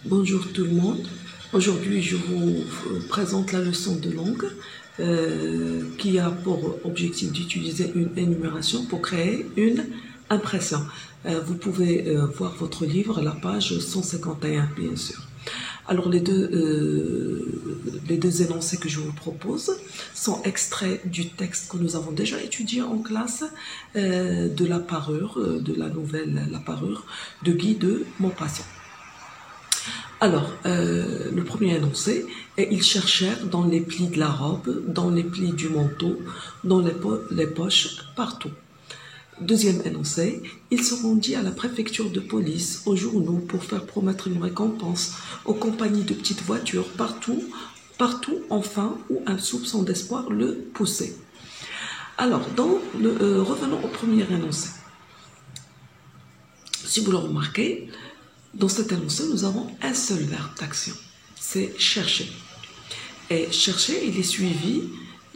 Bonjour tout le monde. Aujourd'hui, je vous présente la leçon de langue qui a pour objectif d'utiliser une énumération pour créer une impression. Vous pouvez voir votre livre à la page 151, bien sûr. Alors, les deux énoncés que je vous propose sont extraits du texte que nous avons déjà étudié en classe de la parure, de la nouvelle La Parure de Guy de Maupassant. Alors, le premier énoncé est: ils cherchèrent dans les plis de la robe, dans les plis du manteau, dans les poches, partout. Deuxième énoncé: il se rendit à la préfecture de police, aux journaux, pour faire promettre une récompense, aux compagnies de petites voitures, partout, enfin, où un soupçon d'espoir le poussait. Alors, revenons au premier énoncé. Si vous le remarquez, dans cet énoncé, nous avons un seul verbe d'action, c'est chercher. Et chercher, il est suivi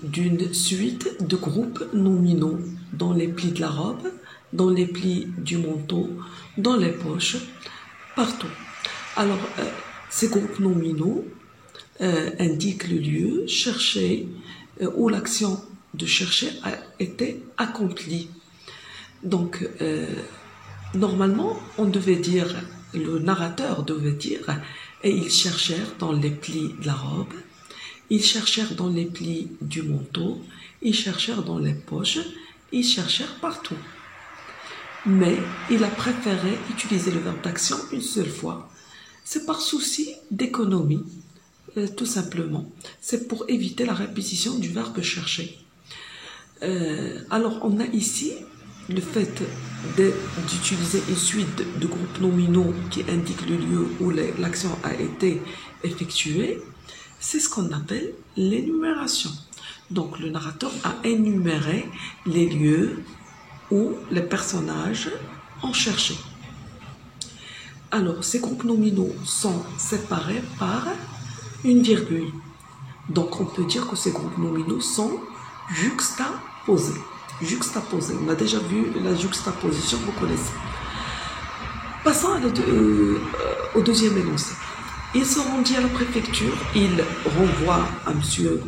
d'une suite de groupes nominaux dans les plis de la robe, dans les plis du manteau, dans les poches, partout. Alors, ces groupes nominaux indiquent le lieu cherché où l'action de chercher a été accomplie. Donc, normalement, le narrateur devait dire: et ils cherchèrent dans les plis de la robe, ils cherchèrent dans les plis du manteau, ils cherchèrent dans les poches, ils cherchèrent partout. Mais il a préféré utiliser le verbe d'action une seule fois. C'est par souci d'économie, tout simplement. C'est pour éviter la répétition du verbe chercher. Alors, on a ici le fait d'utiliser une suite de groupes nominaux qui indiquent le lieu où l'action a été effectuée. C'est ce qu'on appelle l'énumération. Donc, le narrateur a énuméré les lieux où les personnages ont cherché. Alors, ces groupes nominaux sont séparés par une virgule. Donc, on peut dire que ces groupes nominaux sont juxtaposés. On a déjà vu la juxtaposition, vous connaissez. Passons au deuxième énoncé. Il se rendit à la préfecture, il renvoie à monsieur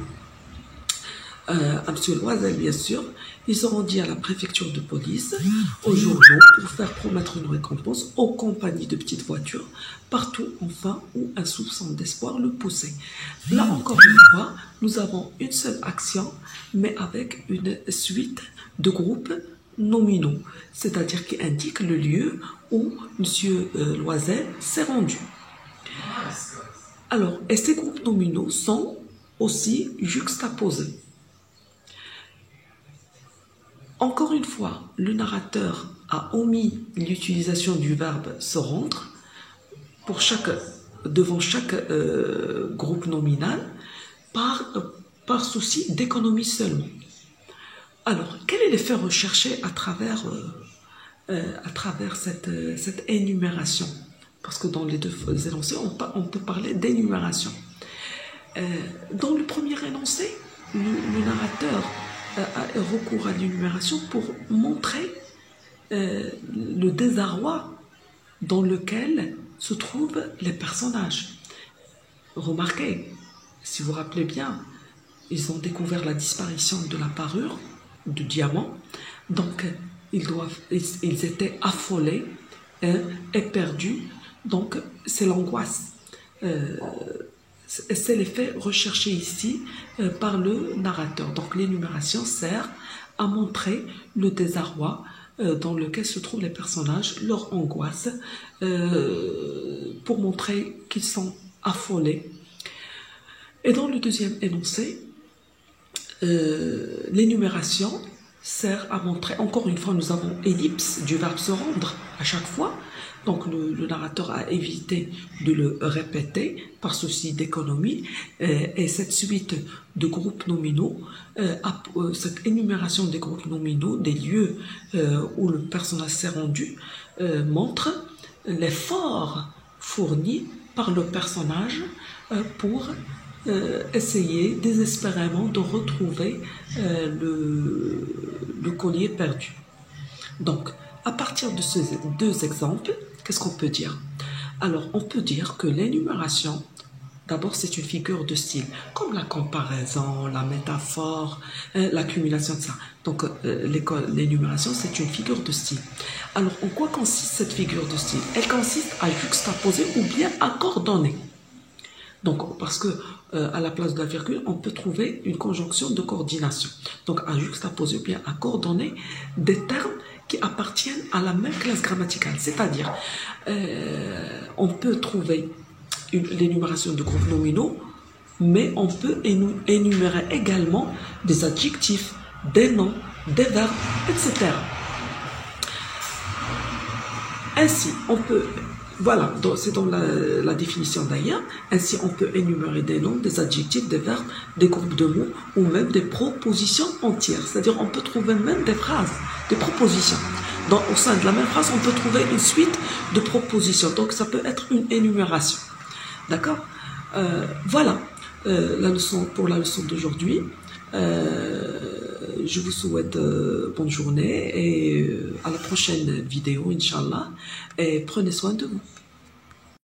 Loisel, bien sûr. Il se rendit à la préfecture de police, aux journaux, pour faire promettre une récompense, aux compagnies de petites voitures, partout, enfin, où un soupçon d'espoir le poussait. Là, encore une fois, nous avons une seule action, mais avec une suite de groupes nominaux, c'est-à-dire qui indiquent le lieu où M. Loisel s'est rendu. Alors, et ces groupes nominaux sont aussi juxtaposés. Encore une fois, le narrateur a omis l'utilisation du verbe se rendre devant chaque groupe nominal par souci d'économie seulement. Alors, quel est l'effet recherché à travers cette énumération? Parce que dans les deux énoncés, on peut parler d'énumération. Dans le premier énoncé, le narrateur a recours à l'énumération pour montrer le désarroi dans lequel se trouvent les personnages. Remarquez, si vous vous rappelez bien, ils ont découvert la disparition de la parure de diamant, donc ils étaient affolés et perdus, donc c'est l'angoisse. C'est l'effet recherché ici par le narrateur. Donc l'énumération sert à montrer le désarroi dans lequel se trouvent les personnages, leur angoisse, pour montrer qu'ils sont affolés. Et dans le deuxième énoncé, l'énumération sert à montrer, encore une fois, nous avons ellipse du verbe se rendre à chaque fois. Donc le narrateur a évité de le répéter par souci d'économie, et cette suite de groupes nominaux, cette énumération des groupes nominaux, des lieux où le personnage s'est rendu, montre l'effort fourni par le personnage pour essayer désespérément de retrouver le collier perdu. Donc, à partir de ces deux exemples, qu'est-ce qu'on peut dire? Alors, on peut dire que l'énumération, d'abord, c'est une figure de style, comme la comparaison, la métaphore, l'accumulation de ça. Donc, l'énumération, c'est une figure de style. Alors, en quoi consiste cette figure de style? Elle consiste à juxtaposer ou bien à coordonner. Donc, parce que à la place de la virgule, on peut trouver une conjonction de coordination. Donc, à juxtaposer ou bien à coordonner des termes qui appartiennent à la même classe grammaticale. C'est-à-dire, on peut trouver l'énumération de groupes nominaux, mais on peut énumérer également des adjectifs, des noms, des verbes, etc. Ainsi, on peut, voilà, c'est dans la définition d'ailleurs, ainsi on peut énumérer des noms, des adjectifs, des verbes, des groupes de mots ou même des propositions entières. C'est-à-dire on peut trouver même des phrases, des propositions. Au sein de la même phrase, on peut trouver une suite de propositions. Donc ça peut être une énumération. D'accord? Voilà la leçon pour la leçon d'aujourd'hui. Je vous souhaite bonne journée et à la prochaine vidéo, Inch'Allah. Et prenez soin de vous.